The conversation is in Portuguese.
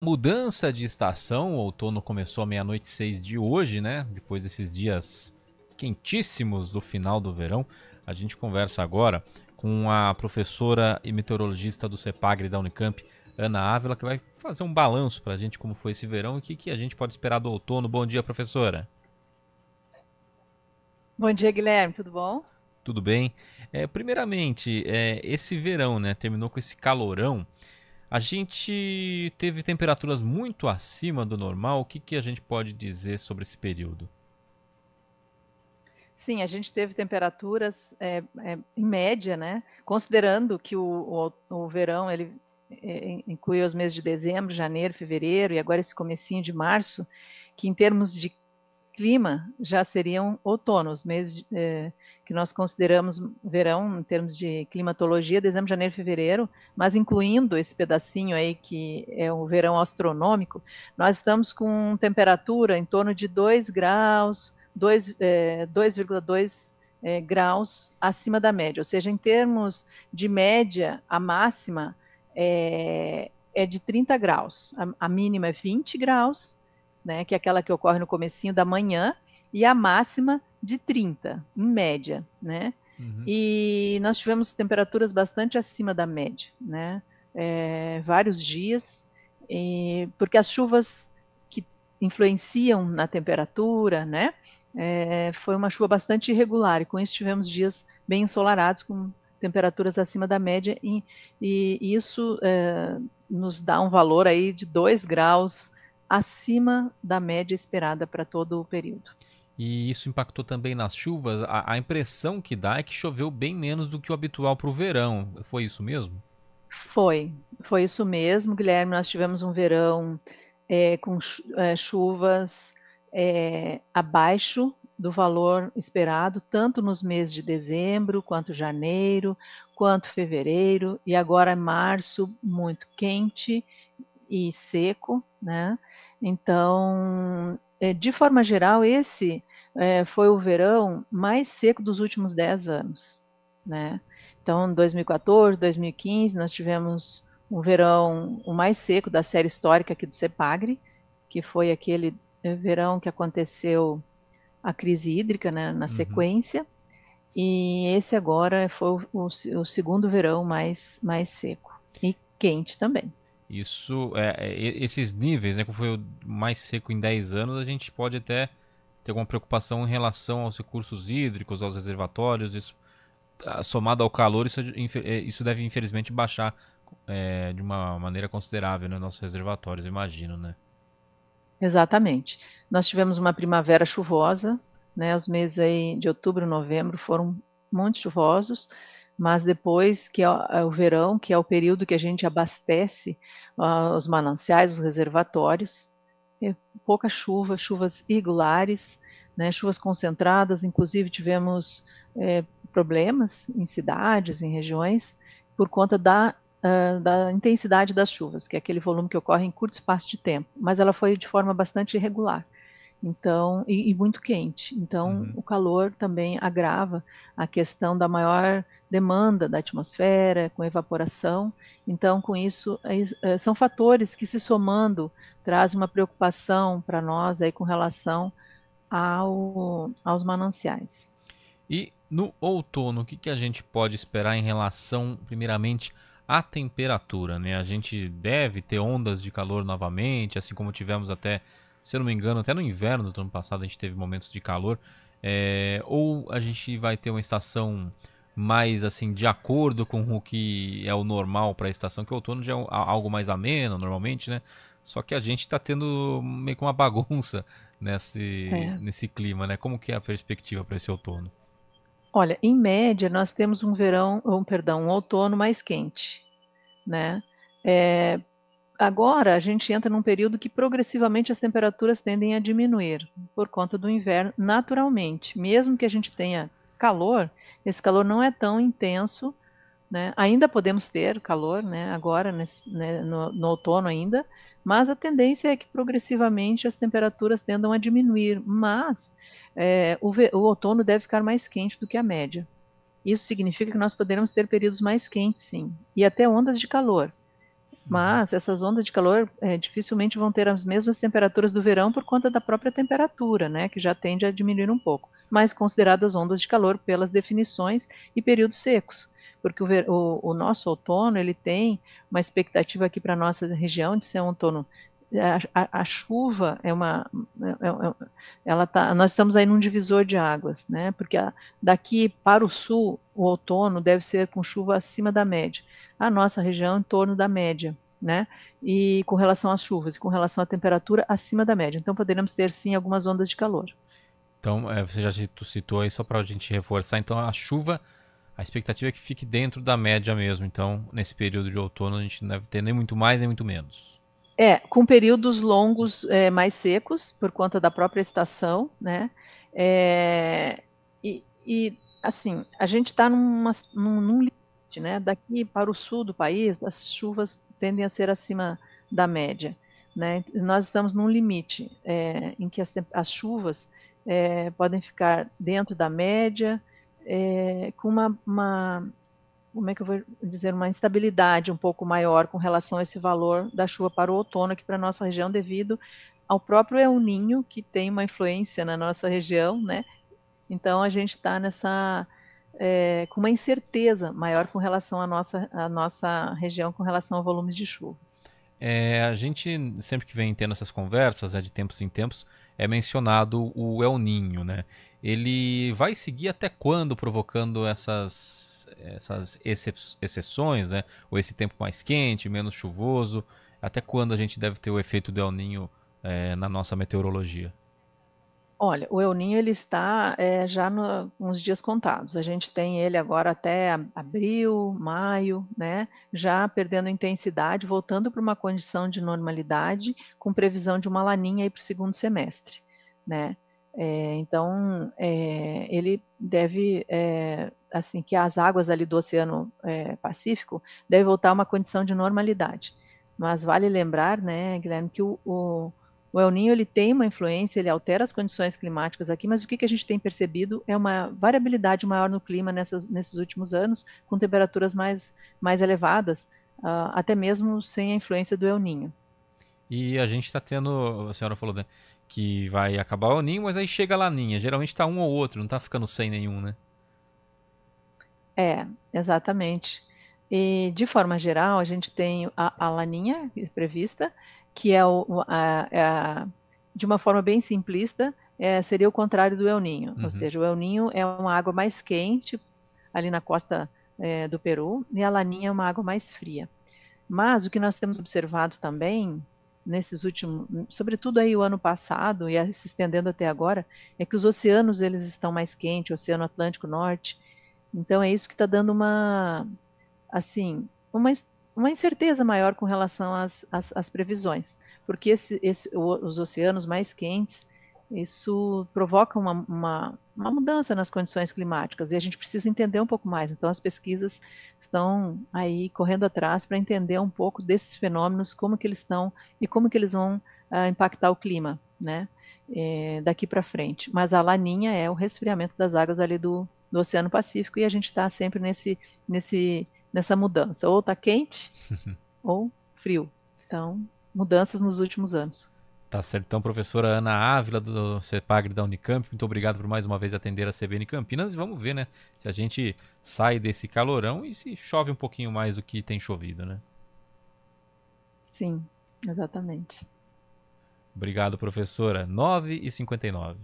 Mudança de estação, o outono começou à meia-noite 6 de hoje, né? Depois desses dias quentíssimos do final do verão. A gente conversa agora com a professora e meteorologista do CEPAGRE da Unicamp, Ana Ávila, que vai fazer um balanço para a gente como foi esse verão e o que a gente pode esperar do outono. Bom dia, professora. Bom dia, Guilherme, tudo bom? Tudo bem? Primeiramente, esse verão, né, terminou com esse calorão. A gente teve temperaturas muito acima do normal. O que a gente pode dizer sobre esse período? Sim, a gente teve temperaturas em média, né? Considerando que o verão ele inclui os meses de dezembro, janeiro, fevereiro e agora esse comecinho de março, que em termos de clima já seriam outono, os meses que nós consideramos verão em termos de climatologia, dezembro, janeiro, fevereiro, mas incluindo esse pedacinho aí que é o verão astronômico, nós estamos com temperatura em torno de 2 graus, 2,2 graus acima da média, ou seja, em termos de média, a máxima é de 30 graus, a mínima é 20 graus, né, que é aquela que ocorre no comecinho da manhã, e a máxima de 30, em média, né? Uhum. E nós tivemos temperaturas bastante acima da média, né? Vários dias, porque as chuvas que influenciam na temperatura, né? Foi uma chuva bastante irregular, e com isso tivemos dias bem ensolarados, com temperaturas acima da média, e isso nos dá um valor aí de 2 graus acima da média esperada para todo o período. E isso impactou também nas chuvas. A impressão que dá é que choveu bem menos do que o habitual para o verão. Foi isso mesmo? Foi, foi isso mesmo, Guilherme. Nós tivemos um verão com chuvas abaixo do valor esperado, tanto nos meses de dezembro, quanto janeiro, quanto fevereiro, e agora março, muito quente e seco, né? Então, de forma geral, esse foi o verão mais seco dos últimos 10 anos, né? Então, em 2014, 2015, nós tivemos um verão o mais seco da série histórica aqui do CEPAGRE, que foi aquele verão que aconteceu a crise hídrica, né, na Uhum. sequência, e esse agora foi o segundo verão mais seco e quente também. Isso, esses níveis, né, como foi o mais seco em 10 anos, a gente pode até ter alguma preocupação em relação aos recursos hídricos, aos reservatórios. Isso, somado ao calor, isso deve infelizmente baixar de uma maneira considerável, né, nossos reservatórios, eu imagino, né? Exatamente. Nós tivemos uma primavera chuvosa, né, os meses aí de outubro, novembro foram muito chuvosos, mas depois que é o verão, que é o período que a gente abastece os mananciais, os reservatórios, é pouca chuva, chuvas irregulares, né, chuvas concentradas, inclusive tivemos problemas em cidades, em regiões, por conta da intensidade das chuvas, que é aquele volume que ocorre em curto espaço de tempo, mas ela foi de forma bastante irregular. Então, e muito quente. Então, Uhum. o calor também agrava a questão da maior demanda da atmosfera, com evaporação. Então, com isso, são fatores que, se somando, trazem uma preocupação para nós aí com relação aos mananciais. E no outono, o que a gente pode esperar em relação, primeiramente, à temperatura, né? A gente deve ter ondas de calor novamente, assim como tivemos até, se eu não me engano, até no inverno do ano passado a gente teve momentos de calor. Ou a gente vai ter uma estação mais assim de acordo com o que é o normal para a estação, que o outono já é algo mais ameno normalmente, né? Só que a gente está tendo meio que uma bagunça É. nesse clima, né? Como que é a perspectiva para esse outono? Olha, em média, nós temos um verão, perdão, um outono mais quente, né? É, Agora a gente entra num período que progressivamente as temperaturas tendem a diminuir por conta do inverno, naturalmente. Mesmo que a gente tenha calor, esse calor não é tão intenso, né? Ainda podemos ter calor, né? Agora, no outono ainda, mas a tendência é que progressivamente as temperaturas tendam a diminuir. Mas o outono deve ficar mais quente do que a média. Isso significa que nós poderemos ter períodos mais quentes, sim, e até ondas de calor. Mas essas ondas de calor dificilmente vão ter as mesmas temperaturas do verão por conta da própria temperatura, né, que já tende a diminuir um pouco, mas consideradas ondas de calor pelas definições e períodos secos, porque o nosso outono ele tem uma expectativa aqui para a nossa região de ser um outono. A chuva é uma, ela tá, nós estamos aí num divisor de águas, né? Porque daqui para o sul, o outono deve ser com chuva acima da média. A nossa região em torno da média, né? E com relação às chuvas, com relação à temperatura acima da média. Então poderemos ter sim algumas ondas de calor. Então, você já citou aí, só para a gente reforçar, então a chuva, a expectativa é que fique dentro da média mesmo. Então, nesse período de outono, a gente não deve ter nem muito mais, nem muito menos. Com períodos longos mais secos, por conta da própria estação, né? Assim, a gente está num limite, né? Daqui para o sul do país, as chuvas tendem a ser acima da média, né? Nós estamos num limite em que as chuvas podem ficar dentro da média, com como é que eu vou dizer, uma instabilidade um pouco maior com relação a esse valor da chuva para o outono aqui para a nossa região, devido ao próprio El Niño, que tem uma influência na nossa região, né? Então a gente está com uma incerteza maior com relação à nossa região, com relação a volumes de chuvas. A gente, sempre que vem tendo essas conversas, de tempos em tempos, é mencionado o El Niño, né? Ele vai seguir até quando provocando essas exceções, né? Ou esse tempo mais quente, menos chuvoso? Até quando a gente deve ter o efeito do El Niño na nossa meteorologia? Olha, o El Niño ele está já uns dias contados. A gente tem ele agora até abril, maio, né? Já perdendo intensidade, voltando para uma condição de normalidade, com previsão de uma laninha para o segundo semestre, né? Então, ele deve, assim, que as águas ali do Oceano Pacífico devem voltar a uma condição de normalidade. Mas vale lembrar, né, Guilherme, que o El Niño ele tem uma influência, ele altera as condições climáticas aqui, mas o que a gente tem percebido é uma variabilidade maior no clima nesses últimos anos, com temperaturas mais elevadas, até mesmo sem a influência do El Niño. E a gente está tendo, a senhora falou, né, que vai acabar o Ninho, mas aí chega a Laninha. Geralmente tá um ou outro, não tá ficando sem nenhum, né? Exatamente. E, de forma geral, a gente tem a laninha prevista, que é de uma forma bem simplista, seria o contrário do El Niño. Ou Uhum. seja, o El Niño é uma água mais quente, ali na costa do Peru, e a laninha é uma água mais fria. Mas o que nós temos observado também, nesses últimos, sobretudo aí o ano passado, e se estendendo até agora, é que os oceanos eles estão mais quentes, o Oceano Atlântico Norte. Então é isso que está dando assim, uma incerteza maior com relação às previsões, porque os oceanos mais quentes, isso provoca uma mudança nas condições climáticas, e a gente precisa entender um pouco mais. Então as pesquisas estão aí correndo atrás para entender um pouco desses fenômenos, como que eles estão e como que eles vão impactar o clima, né? Daqui para frente. Mas a laninha é o resfriamento das águas ali do Oceano Pacífico, e a gente está sempre nessa mudança. Ou está quente ou frio. Então, mudanças nos últimos anos. Tá certo. Então, professora Ana Ávila, do CEPAGRE da Unicamp, muito obrigado por mais uma vez atender a CBN Campinas. E vamos ver, né, se a gente sai desse calorão e se chove um pouquinho mais do que tem chovido, né? Sim, exatamente. Obrigado, professora. 9h59.